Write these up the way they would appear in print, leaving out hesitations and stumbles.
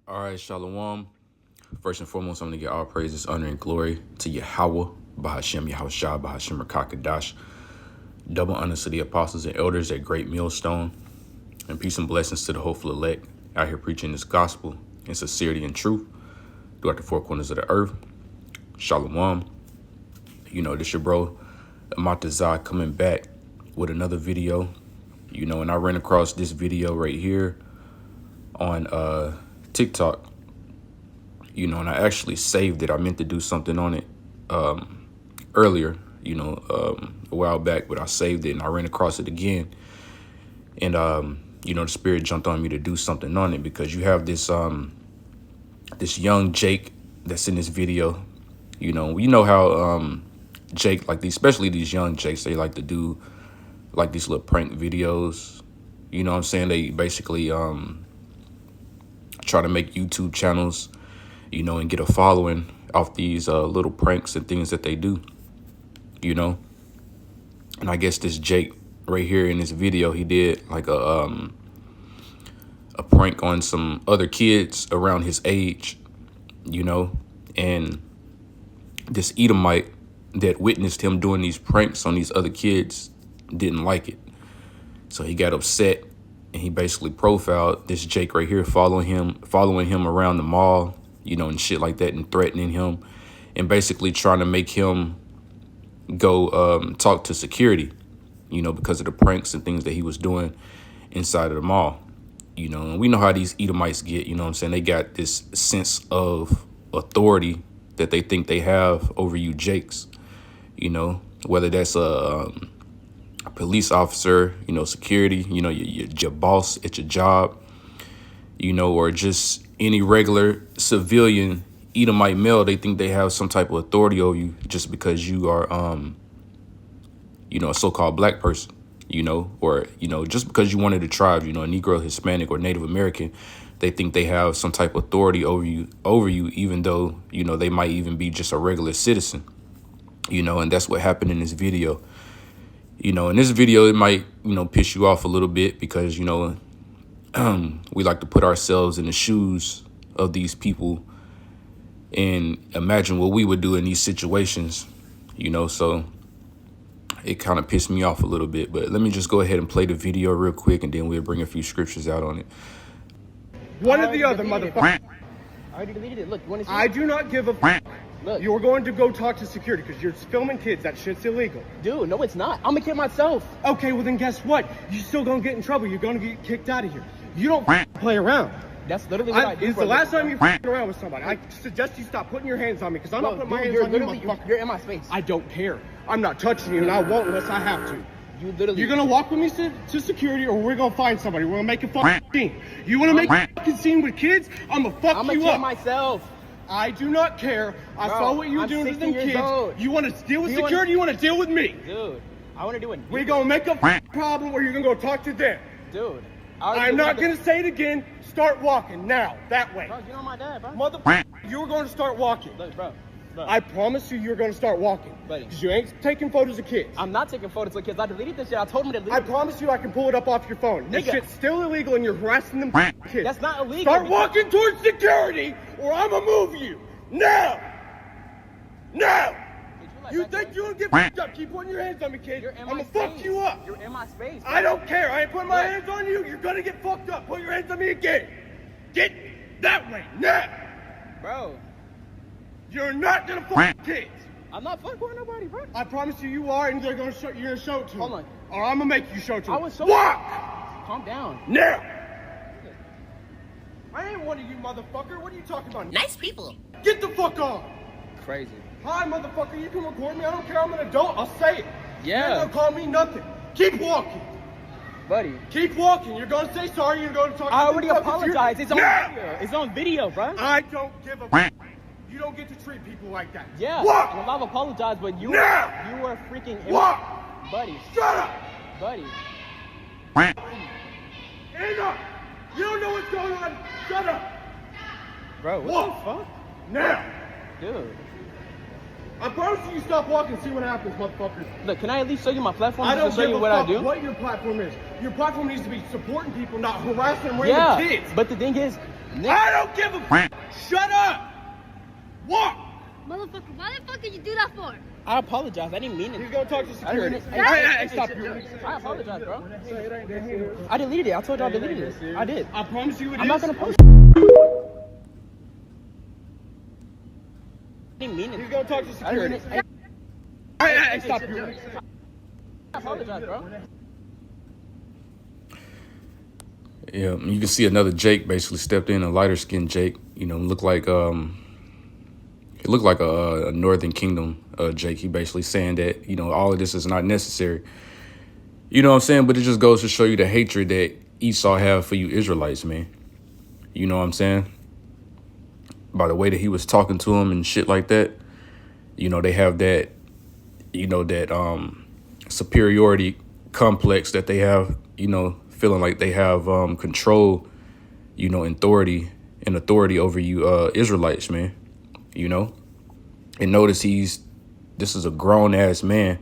All right, Shalom. First and foremost, I'm going to give all praises, honor, and glory to Yahweh, Bahashem, Yahushua, Bahashem, Rakakadash. Double honor to the apostles and elders at Great Millstone. And peace and blessings to the hopeful elect out here preaching this gospel in sincerity and truth throughout the four corners of the earth. Shalom. You know, this your bro, Amatazah, coming back with another video. You know, and I ran across this video right here on TikTok. You know, and I actually saved it. I meant to do something on it earlier, you know, a while back, but I saved it and I ran across it again. And, you know, the spirit jumped on me to do something on it because you have this this young Jake that's in this video. You know how Jake, like these, especially these young Jakes, they like to do like these little prank videos. You know what I'm saying? They basically try to make YouTube channels, you know, and get a following off these little pranks and things that they do, you know. And I guess this Jake right here in this video, he did like a prank on some other kids around his age, you know, and this Edomite that witnessed him doing these pranks on these other kids didn't like it. So he got upset and he basically profiled this Jake right here, following him around the mall, you know, and shit like that, and threatening him and basically trying to make him go talk to security, you know, because of the pranks and things that he was doing inside of the mall, you know. And we know how these Edomites get, you know what I'm saying? They got this sense of authority that they think they have over you Jakes, you know, whether that's a police officer, you know, security, you know, your boss at your job, you know, or just any regular civilian Edomite male. They think they have some type of authority over you just because you are, you know, a so-called black person, you know, or, you know, just because you one of the tribes, you know, a Negro, Hispanic, or Native American. They think they have some type of authority over you, even though, you know, they might even be just a regular citizen, you know. And that's what happened in this video. You know, in this video, it might, you know, piss you off a little bit because, you know, we like to put ourselves in the shoes of these people and imagine what we would do in these situations, you know. So it kind of pissed me off a little bit. But let me just go ahead and play the video real quick, and then we'll bring a few scriptures out on it. One or the other, motherfucker. I already deleted it. Look, you want to see I it? do not give a Look. You're going to go talk to security because you're filming kids. That shit's illegal. Dude, no, it's not. I'm a kid myself. Okay, well then guess what? You're still going to get in trouble. You're going to get kicked out of here. You don't play around. That's literally what I do. It's the last time you're around with somebody. I suggest you stop putting your hands on me because I'm not putting my hands on you, motherfucker. You're in my space. I don't care. I'm not touching you and I won't unless I have to. You're gonna walk with me to security, or we're gonna find somebody. We're gonna make a fucking scene. You wanna make a fucking scene with kids? I'm gonna fuck you up. I'm myself. I do not care. I saw what you're doing to them kids. Old. You wanna deal with security? You wanna deal with me? Dude, I wanna do it. We're gonna make a problem where you're gonna go talk to them. Dude, I'm not gonna say it again. Start walking now, that way. Bro, you know my dad, bro. Motherfucker, you're gonna start walking. Look, bro. I promise you're gonna start walking. Buddy. Because you ain't taking photos of kids. I'm not taking photos of kids. I deleted this shit. I told him to delete I it. promise you I can pull it up off your phone. This Nigga. shit's still illegal and you're harassing them kids. That's not illegal. Start walking towards security or I'm gonna move you. Now! Now! You think you're gonna get fucked up? Keep putting your hands on me, kid. I'm gonna fuck you up. You're in my space. Bro. I don't care. I ain't putting my hands on you. You're gonna get fucked up. Put your hands on me again. Get that way. Now! Bro. You're not gonna fuck kids. I'm not fucking with nobody, bro. I promise you are, and you're gonna show it to them. Hold on. Or I'm gonna make you show it to them. I was so Walk! Calm down. Now! I ain't one of you, motherfucker. What are you talking about? Nice people. Get the fuck on! Crazy. Hi, motherfucker. You can record me. I don't care. I'm an adult. I'll say it. Yeah. You're gonna call me nothing. Keep walking. Buddy. Keep walking. You're gonna say sorry. You're gonna talk to I already them. apologized. It's on Now! video. It's on video, bro. I don't give a You don't get to treat people like that. Yeah. Walk! And I've apologized, but you Now! you were freaking Walk! Buddy. Shut up! Buddy. Hang up! You don't know what's going on. Shut up! Bro, what Walk! the fuck? Now! Dude. I promise you stop walking. See what happens, motherfucker. Look, can I at least show you my platform I to don't show give you a what fuck I do? what your platform is. Your platform needs to be supporting people, not harassing random Yeah, kids. but the thing is, I don't give a f. Shut up. Walk. Motherfucker, why the fuck did you do that for? I apologize. I didn't mean it. He's gonna talk to I didn't security. mean it. Hey, stop you. I apologize, bro. I deleted it. I told you I deleted it. I did. I promise you it I'm is. not gonna post. I didn't mean it. He's gonna talk to I security. didn't mean it. Hey, stop you. I apologize, bro. Yeah, you can see another Jake basically stepped in, a lighter skinned Jake. You know, looked like it looked like a Northern Kingdom Jake. He basically saying that, you know, all of this is not necessary. You know what I'm saying? But it just goes to show you the hatred that Esau have for you Israelites, man. You know what I'm saying? By the way that he was talking to him and shit like that, you know, they have that, you know, that superiority complex that they have, you know, feeling like they have control, you know, authority over you Israelites, man. You know, and notice this is a grown ass man.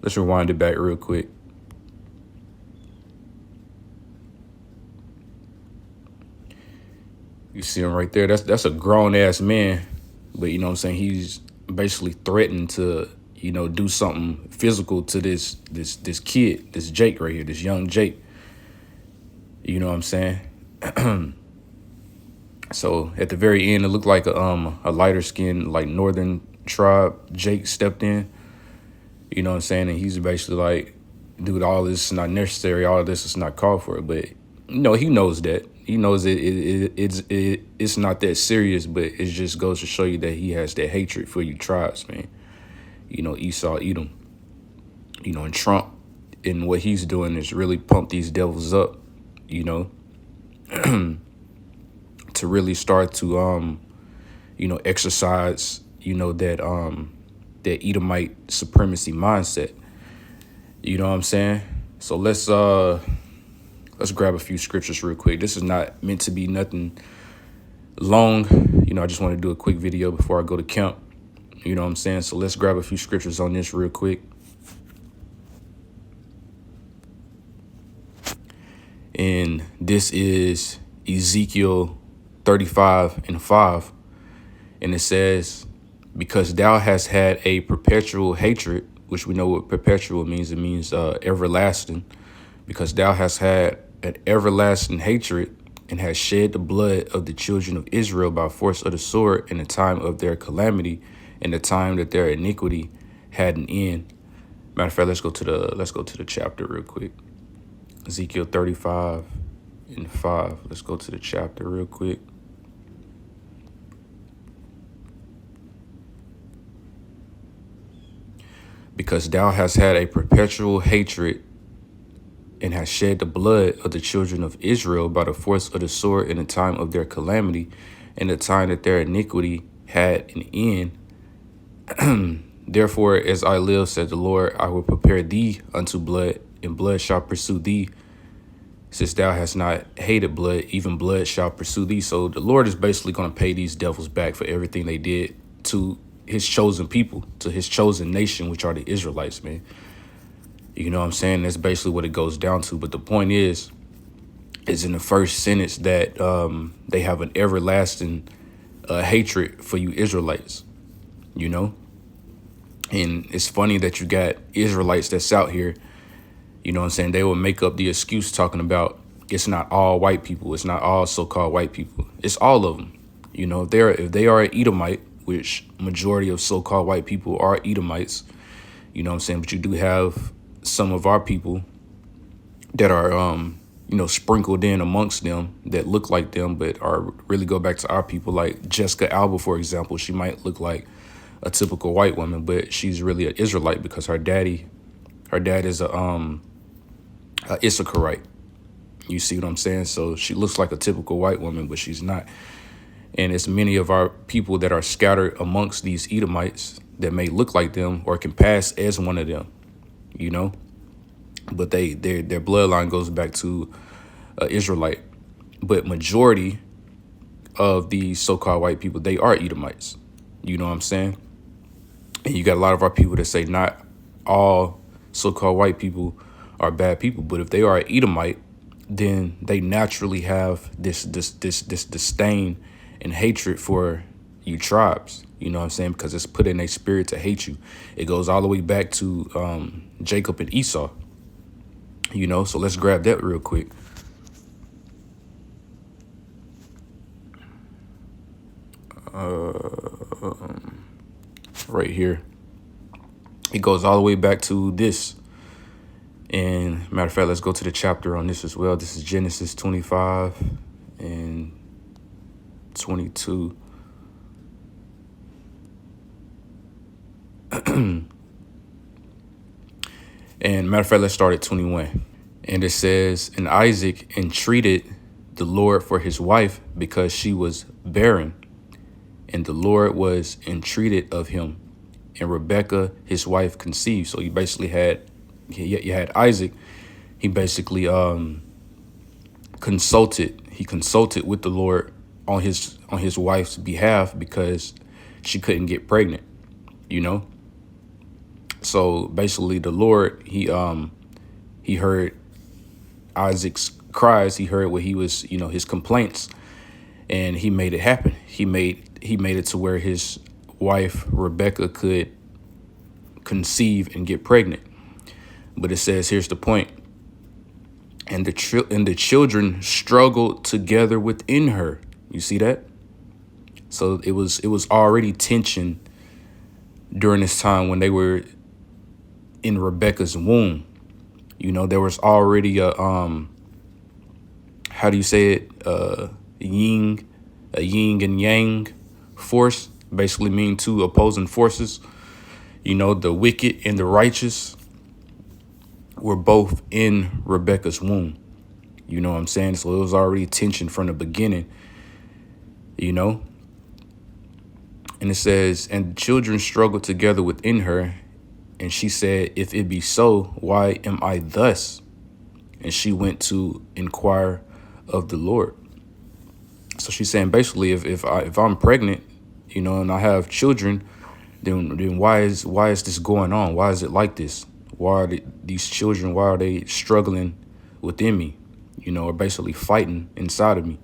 Let's rewind it back real quick. You see him right there. That's a grown ass man, but you know what I'm saying, he's basically threatened to, you know, do something physical to this kid, this Jake right here, this young Jake. You know what I'm saying? So at the very end, it looked like a lighter skinned, like northern tribe Jake stepped in. You know what I'm saying? And he's basically like, dude, all this is not necessary. All of this is not called for. But, you know, he knows that. He knows it's not that serious, but it just goes to show you that he has that hatred for you tribes, man. You know, Esau, Edom. You know, and Trump, and what he's doing is really pump these devils up, you know. To really start to, you know, exercise, you know, that Edomite supremacy mindset. You know what I'm saying? So let's grab a few scriptures real quick. This is not meant to be nothing long. You know, I just want to do a quick video before I go to camp. You know what I'm saying? So let's grab a few scriptures on this real quick. And this is Ezekiel 35:5, and it says, because thou hast had a perpetual hatred, which we know what perpetual means. It means everlasting. Because thou hast had an everlasting hatred and hast shed the blood of the children of Israel by force of the sword in the time of their calamity, in the time that their iniquity had an end. Matter of fact, let's go to the chapter real quick. Ezekiel 35:5. Let's go to the chapter real quick. Because thou hast had a perpetual hatred and hast shed the blood of the children of Israel by the force of the sword in the time of their calamity, in the time that their iniquity had an end. Therefore, as I live, said the Lord, I will prepare thee unto blood, and blood shall pursue thee. Since thou hast not hated blood, even blood shall pursue thee. So the Lord is basically going to pay these devils back for everything they did to his chosen people, to his chosen nation, which are the Israelites, man. You know what I'm saying? That's basically what it goes down to. But the point is in the first sentence that they have an everlasting hatred for you Israelites, you know? And it's funny that you got Israelites that's out here, you know what I'm saying? They will make up the excuse talking about it's not all white people. It's not all so-called white people. It's all of them. You know, if they are an Edomite, which majority of so-called white people are Edomites, you know what I'm saying? But you do have some of our people that are, you know, sprinkled in amongst them that look like them, but are really go back to our people. Like Jessica Alba, for example, she might look like a typical white woman, but she's really an Israelite because her dad is a Issacharite. You see what I'm saying? So she looks like a typical white woman, but she's not. And it's many of our people that are scattered amongst these Edomites that may look like them or can pass as one of them, you know, but their bloodline goes back to Israelite. But majority of these so-called white people, they are Edomites. You know what I'm saying? And you got a lot of our people that say not all so-called white people are bad people, but if they are an Edomite, then they naturally have this disdain and hatred for you tribes. You know what I'm saying? Because it's put in their spirit to hate you. It goes all the way back to Jacob and Esau. You know, so let's grab that real quick. Right here. It goes all the way back to this. And matter of fact, let's go to the chapter on this as well. This is Genesis 25 and 22. And matter of fact, let's start at 21. And it says, and Isaac entreated the Lord for his wife because she was barren. And the Lord was entreated of him. And Rebekah, his wife, conceived. So you basically had, you had Isaac. He basically consulted. He consulted with the Lord on his wife's behalf because she couldn't get pregnant, you know. So basically, the Lord, he heard Isaac's cries. He heard what he was, you know, his complaints, and he made it happen. He made it to where his wife Rebekah could conceive and get pregnant. But it says, here's the point. And the children struggled together within her. You see that? So it was already tension during this time when they were in Rebekah's womb. You know, there was already a how do you say it? A yin and yang force, basically mean two opposing forces. You know, the wicked and the righteous were both in Rebekah's womb. You know what I'm saying? So it was already tension from the beginning, you know. And it says, and the children struggled together within her. And she said, if it be so, why am I thus? And she went to inquire of the Lord. So she's saying basically, if I'm pregnant, you know, and I have children, then why is this going on? Why is it like this? Why are these children, why are they struggling within me, you know, or basically fighting inside of me,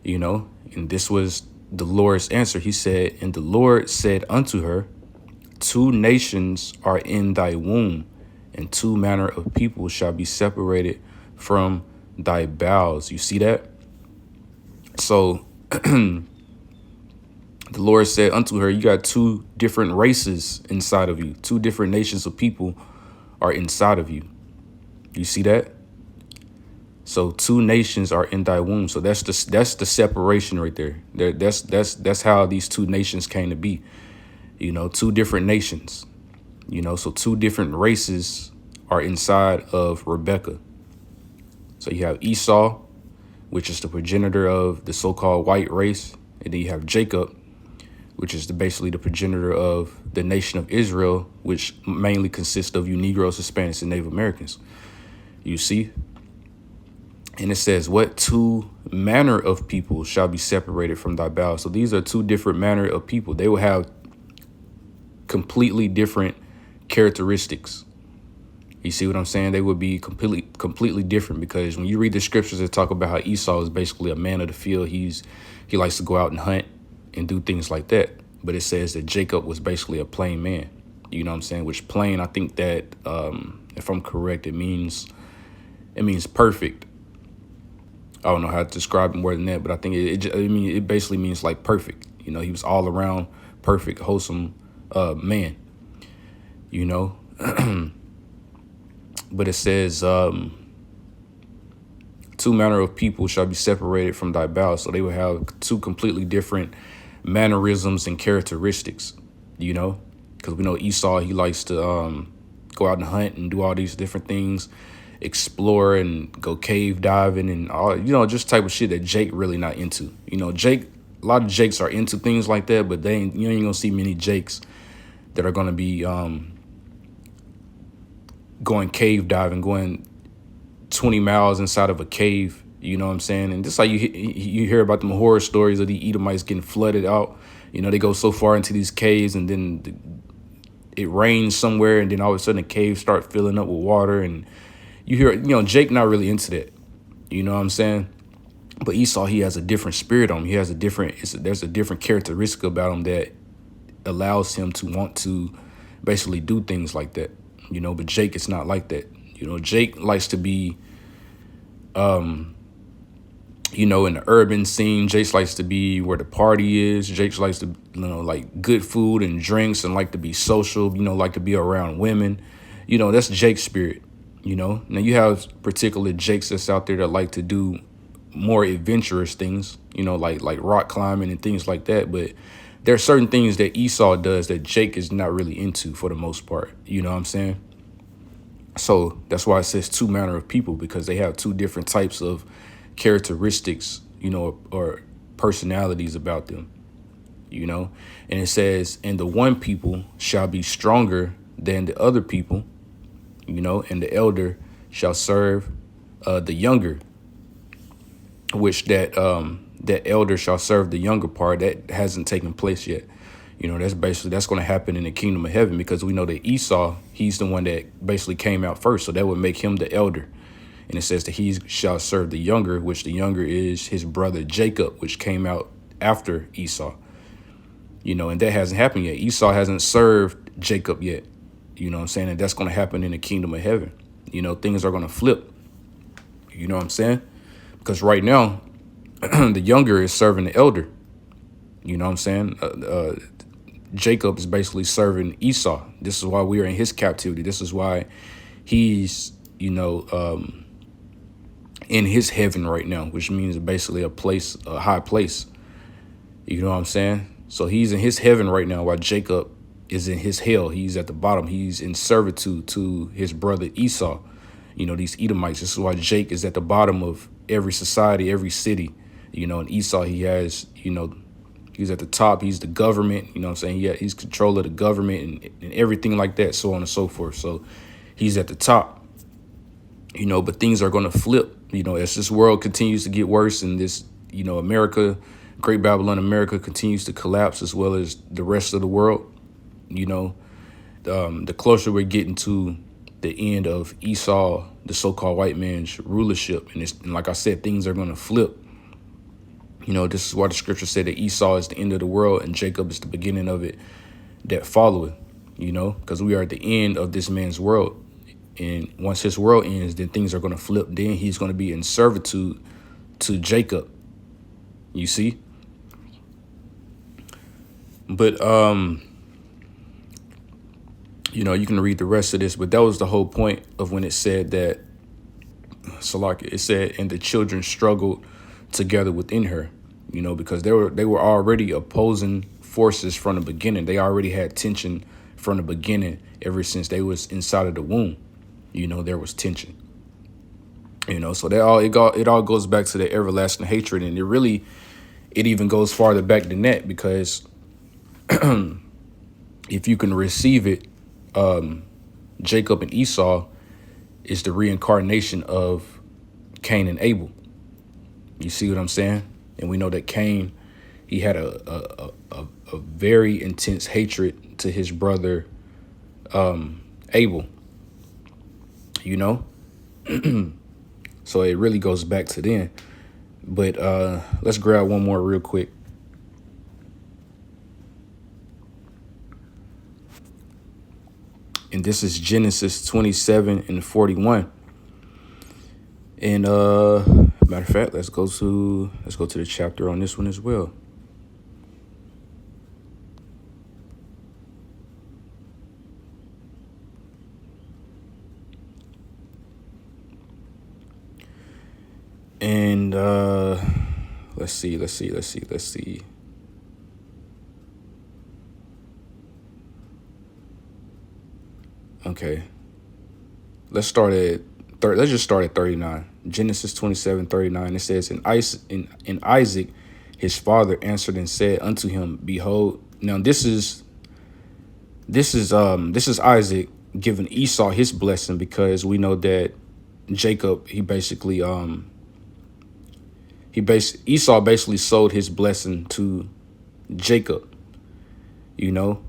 you know? And this was the Lord's answer. He said, and the Lord said unto her, 2 nations are in thy womb, and 2 manner of people shall be separated from thy bowels. You see that? So the Lord said unto her, you got 2 different races inside of you. 2 different nations of people are inside of you. You see that? So 2 nations are in thy womb. So that's the separation right there. That's how these 2 nations came to be. You know, 2 different nations. You know, so 2 different races are inside of Rebekah. So you have Esau, which is the progenitor of the so-called white race, and then you have Jacob, which is basically the progenitor of the nation of Israel, which mainly consists of you Negroes, Hispanics, and Native Americans. You see? And it says, what 2 manner of people shall be separated from thy bowels? So these are 2 different manner of people. They will have completely different characteristics. You see what I'm saying? They would be completely different, because when you read the scriptures that talk about how Esau is basically a man of the field, he likes to go out and hunt and do things like that. But it says that Jacob was basically a plain man. You know what I'm saying? Which plain, I think that if I'm correct, it means perfect. I don't know how to describe it more than that, but I think it basically means like perfect. You know, he was all around perfect, wholesome man. You know. But it says 2 manner of people shall be separated from thy bowels. So they will have 2 completely different mannerisms and characteristics, you know, because we know Esau, he likes to go out and hunt and do all these different things, explore and go cave diving and all, you know, just type of shit that Jake really not into. You know, a lot of Jakes are into things like that, but you ain't gonna see many Jakes that are gonna be going cave diving, going 20 miles inside of a cave, you know what I'm saying? And just like you hear about them horror stories of the Edomites getting flooded out. You know, they go so far into these caves and then it rains somewhere, and then all of a sudden the caves start filling up with water. And you hear, you know, Jake not really into that. You know what I'm saying? But Esau, he has a different spirit on him. He has a different, there's a different characteristic about him that allows him to want to basically do things like that. You know, but Jake is not like that. You know, Jake likes to be, you know, in the urban scene. Jake likes to be where the party is. Jake likes to, you know, like good food and drinks and like to be social, you know, like to be around women. You know, that's Jake's spirit, you know. Now you have particular Jakes that's out there that like to do more adventurous things, you know, like rock climbing and things like that. But there are certain things that Esau does that Jake is not really into for the most part. You know what I'm saying? So that's why it says two manner of people, because they have two different types of characteristics, you know, or personalities about them, you know. And it says, and the one people shall be stronger than the other people, you know, and the elder shall serve the younger, which that elder shall serve the younger part. That hasn't taken place yet. You know, that's going to happen in the kingdom of heaven, because we know that Esau, he's the one that basically came out first. So that would make him the elder. And it says that he shall serve the younger, which the younger is his brother Jacob, which came out after Esau. You know, and that hasn't happened yet. Esau hasn't served Jacob yet. You know what I'm saying? And that's going to happen in the kingdom of heaven. You know, things are going to flip. You know what I'm saying? Because right now, the younger is serving the elder. You know what I'm saying? Jacob is basically serving Esau. This is why we are in his captivity. This is why he's, you know, in his heaven right now, which means basically a place, a high place. You know what I'm saying? So he's in his heaven right now, while Jacob is in his hell. He's at the bottom. He's in servitude to his brother Esau. You know, these Edomites. This is why Jake is at the bottom of every society, every city. You know, and Esau, he has, you know, he's at the top. He's the government. You know what I'm saying? He's control of the government and everything like that, so on and so forth. So he's at the top, you know, but things are going to flip, you know, as this world continues to get worse, and this, you know, America, Great Babylon America continues to collapse, as well as the rest of the world. You know, the closer we're getting to the end of Esau, the so-called white man's rulership. And like I said, things are going to flip. You know, this is why the scripture said that Esau is the end of the world and Jacob is the beginning of it that followeth, you know, because we are at the end of this man's world. And once his world ends, then things are going to flip. Then he's going to be in servitude to Jacob. You see? But, you know, you can read the rest of this, but that was the whole point of when it said that, Salaki, it said, and the children struggled together within her, you know, because they were already opposing forces from the beginning. They already had tension from the beginning. Ever since they was inside of the womb, you know, there was tension, you know, so it all goes back to the everlasting hatred. And it even goes farther back than that, because if you can receive it, Jacob and Esau is the reincarnation of Cain and Abel. You see what I'm saying? And we know that Cain, he had a very intense hatred to his brother Abel, you know? So it really goes back to then. But let's grab one more real quick. And this is Genesis 27 and 41. And matter of fact, let's go to the chapter on this one as well. And let's see. Okay. Let's just start at 39. Genesis 27:39. It says, and Isaac, his father, answered and said unto him, behold. Now this is Isaac giving Esau his blessing, because we know that Jacob, Esau basically sold his blessing to Jacob, you know,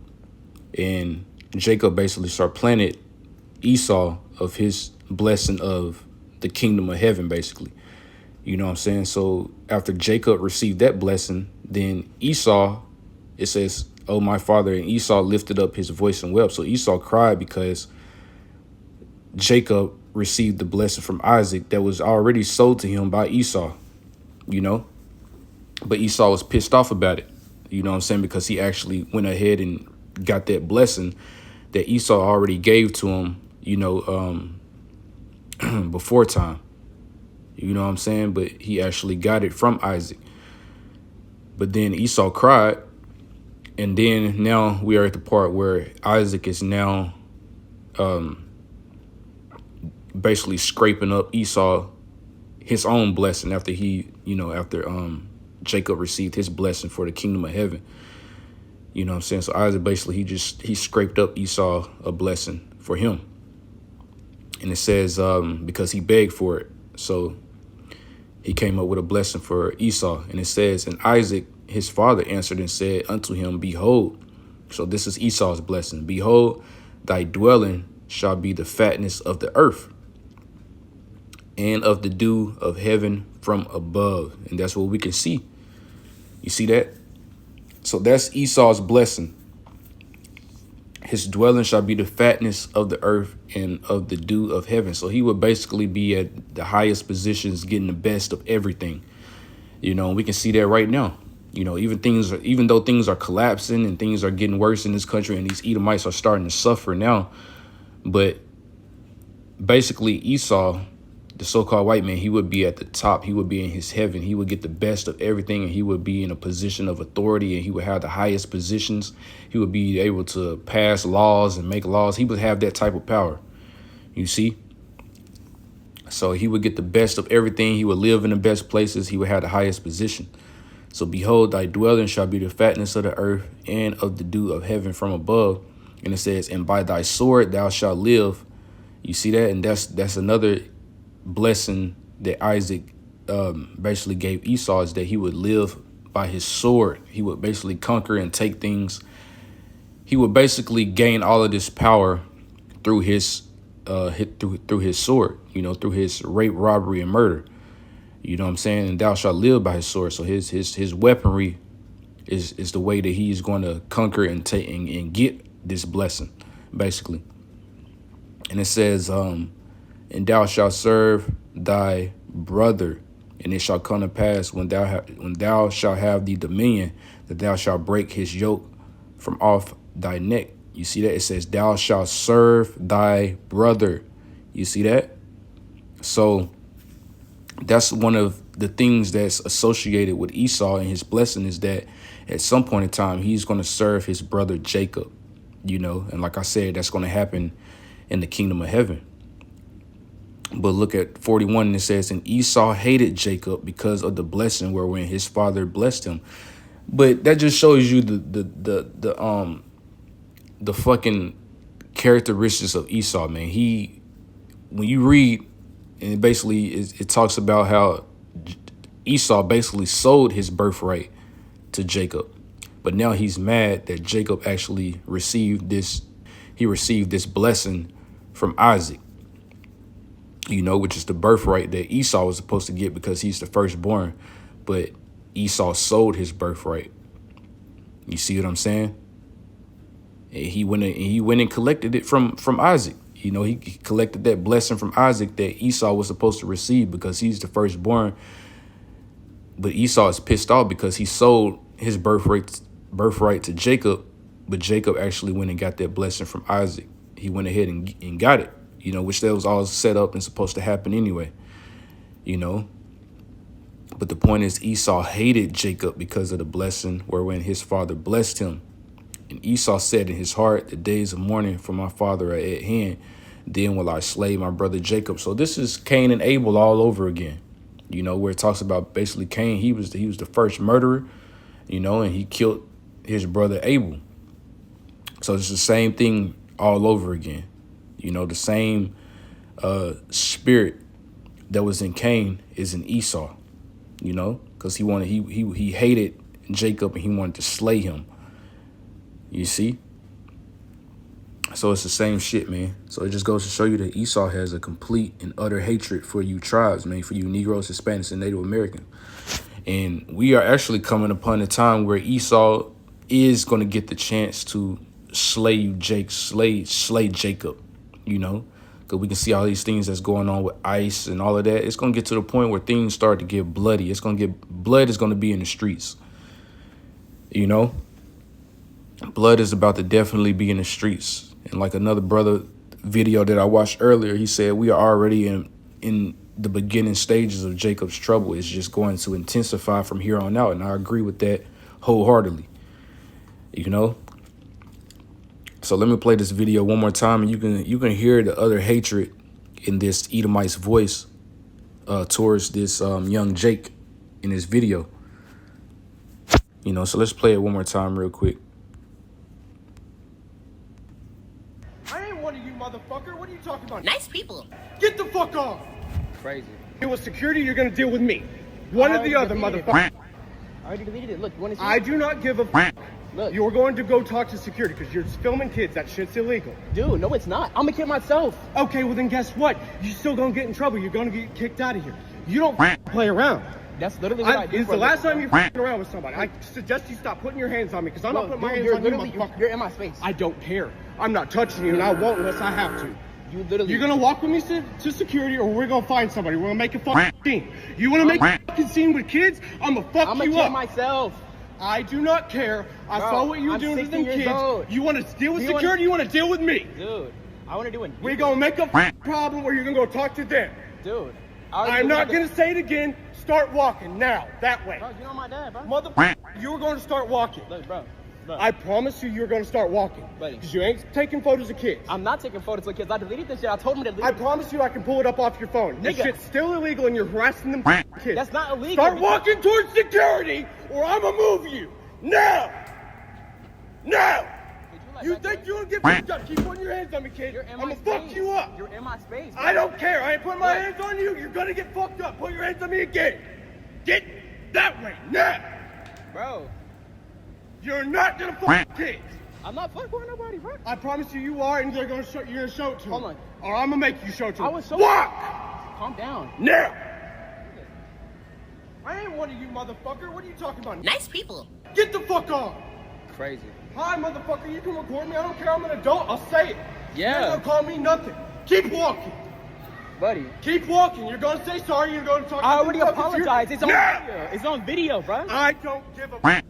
and Jacob basically supplanted Esau of his blessing of the kingdom of heaven, basically. You know what I'm saying? So after Jacob received that blessing, then Esau, it says, "Oh, my father," and Esau lifted up his voice and wept. So Esau cried because Jacob received the blessing from Isaac that was already sold to him by Esau, you know? But Esau was pissed off about it, you know what I'm saying? Because he actually went ahead and got that blessing that Esau already gave to him, you know, before time. You know what I'm saying? But he actually got it from Isaac. But then Esau cried. And then now we are at the part where Isaac is now basically scraping up Esau his own blessing after he, you know, after Jacob received his blessing for the kingdom of heaven. You know what I'm saying? So Isaac basically he scraped up Esau a blessing for him. And it says because he begged for it. So he came up with a blessing for Esau. And it says, and Isaac, his father, answered and said unto him, behold, so this is Esau's blessing. Behold, thy dwelling shall be the fatness of the earth and of the dew of heaven from above. And that's what we can see. You see that? So that's Esau's blessing. His dwelling shall be the fatness of the earth and of the dew of heaven. So he would basically be at the highest positions, getting the best of everything. You know, we can see that right now. You know, even though things are collapsing and things are getting worse in this country and these Edomites are starting to suffer now. But basically Esau, the so-called white man, he would be at the top. He would be in his heaven. He would get the best of everything, and he would be in a position of authority, and he would have the highest positions. He would be able to pass laws and make laws. He would have that type of power, you see? So he would get the best of everything. He would live in the best places. He would have the highest position. So behold, thy dwelling shall be the fatness of the earth and of the dew of heaven from above. And it says, and by thy sword thou shalt live. You see that? And that's another blessing that Isaac basically gave Esau, is that he would live by his sword. He would basically conquer and take things. He would basically gain all of this power through his through his sword, you know, through his rape, robbery, and murder. You know what I'm saying? And thou shalt live by his sword. So his weaponry is the way that he's going to conquer and take and get this blessing, basically. And it says, and thou shalt serve thy brother, and it shall come to pass when thou shalt have the dominion, that thou shalt break his yoke from off thy neck. You see that? It says, thou shalt serve thy brother. You see that? So that's one of the things that's associated with Esau and his blessing, is that at some point in time, he's going to serve his brother Jacob, you know, and like I said, that's going to happen in the kingdom of heaven. But look at 41, and it says, and Esau hated Jacob because of the blessing wherein his father blessed him. But that just shows you the fucking characteristics of Esau, man. When you read, and basically it talks about how Esau basically sold his birthright to Jacob. But now he's mad that Jacob actually received this blessing from Isaac, you know, which is the birthright that Esau was supposed to get because he's the firstborn. But Esau sold his birthright. You see what I'm saying? And he went and collected it from Isaac. You know, he collected that blessing from Isaac that Esau was supposed to receive because he's the firstborn. But Esau is pissed off because he sold his birthright to Jacob, but Jacob actually went and got that blessing from Isaac. He went ahead and got it, you know, which that was all set up and supposed to happen anyway, you know. But the point is, Esau hated Jacob because of the blessing wherein his father blessed him. And Esau said in his heart, the days of mourning for my father are at hand. Then will I slay my brother Jacob. So this is Cain and Abel all over again, you know, where it talks about basically Cain. He was the first murderer, you know, and he killed his brother Abel. So it's the same thing all over again. You know, the same spirit that was in Cain is in Esau, you know, because he hated Jacob and he wanted to slay him. You see? So it's the same shit, man. So it just goes to show you that Esau has a complete and utter hatred for you tribes, man, for you Negroes, Hispanics, and Native Americans. And we are actually coming upon a time where Esau is going to get the chance to slay you, slay Jacob, you know, because we can see all these things that's going on with ICE and all of that. It's going to get to the point where things start to get bloody. Blood is going to be in the streets, you know. Blood is about to definitely be in the streets. And like another brother video that I watched earlier, he said we are already in the beginning stages of Jacob's trouble. It's just going to intensify from here on out. And I agree with that wholeheartedly, you know. So let me play this video one more time, and you can hear the utter hatred in this Edomite's voice towards this young Jake in this video. You know, so let's play it one more time real quick. I ain't one of you, motherfucker. What are you talking about? Nice people. Get the fuck off. Crazy. Deal with security, you're gonna deal with me. One or the other, motherfucker. I already deleted it. Look, you want to see? I do not give a fuck. Look. You're going to go talk to security because you're filming kids. That shit's illegal. Dude, no, it's not. I'm a kid myself. Okay, well then guess what? You're still gonna get in trouble. You're gonna get kicked out of here. You don't play around. That's literally what I do. It's the last time you're around with somebody. I suggest you stop putting your hands on me because I'm not putting my hands on you, motherfucker. You're in my space. I don't care. I'm not touching you, and I won't unless I have to. You literally. You're gonna walk with me to security, or we're gonna find somebody. We're gonna make a fucking scene. You wanna make a fucking scene with kids? I'm gonna fuck you up. I'm myself. I do not care. I saw what you're doing to them kids. Old. You want to deal with security? You want to deal with me? Dude, I want to do it. We're gonna make a problem, or you're gonna go talk to them. Dude, I'm not gonna say it again. Start walking now, that way. Bro, you know my dad, bro. Motherfucker, you were going to start walking. Look, bro. I promise you're going to start walking. Because you ain't taking photos of kids. I'm not taking photos of kids. I deleted this shit. I told him to delete I promise you I can pull it up off your phone. This shit's still illegal and you're harassing them kids. That's not illegal. Start walking towards security or I'm going to move you. Now! Now! You think you're gonna get picked up? Keep putting your hands on me, kid. I'm gonna fuck you up. You're in my space. I don't care. I ain't putting my hands on you. You're gonna get fucked up. Put your hands on me again. Get that way now. Bro. You're not gonna fuck kids. I'm not fucking with nobody, bro. I promise you are, and you're gonna show it to them. Hold on. Or I'm gonna make you show it to them. I was so Walk! Calm down. Now! I ain't one of you, motherfucker. What are you talking about? Nice people. Get the fuck off. Crazy. Hi, motherfucker. You can record me. I don't care. I'm an adult. I'll say it. Yeah. You're gonna call me nothing. Keep walking. Buddy. Keep walking. You're gonna say sorry. You're gonna talk. I already apologized. It's on video. It's on video, bro. I don't give a.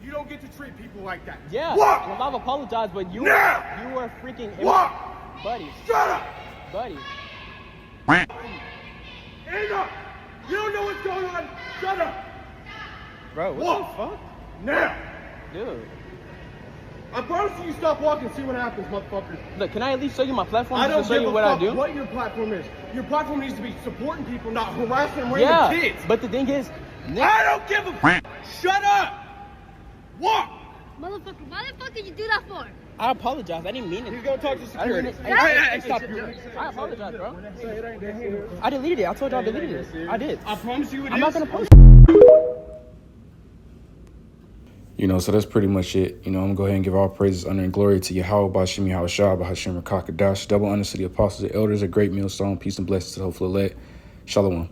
You don't get to treat people like that. Yeah. Walk. Well, I've apologized, but you now. You were freaking. Walk. Buddy. Shut up. Buddy. Hang up. You don't know what's going on. Shut up. Bro, what the fuck? Now. Dude. I promise you stop walking and see what happens, motherfucker. Look, can I at least show you my platform? I don't show you what I do? What your platform is. Your platform needs to be supporting people, not harassing random kids. But the thing is, I don't give a Shut up. Walk. Motherfucker, why the fuck did you do that for? I apologize. I didn't mean it. He's gonna talk to security. Hey, Stop. I apologize, bro. I deleted it. I told y'all I deleted it. I did. I promise you it I'm not gonna post. You know, so that's pretty much it. You know, I'm going to go ahead and give all praises, honor, and glory to Yahweh, Bashim, Yahweh Shah, Bahashim, Rakakadash, double honors to the apostles, the elders, a great millstone, peace and blessings to the hopeful elect. Shalom.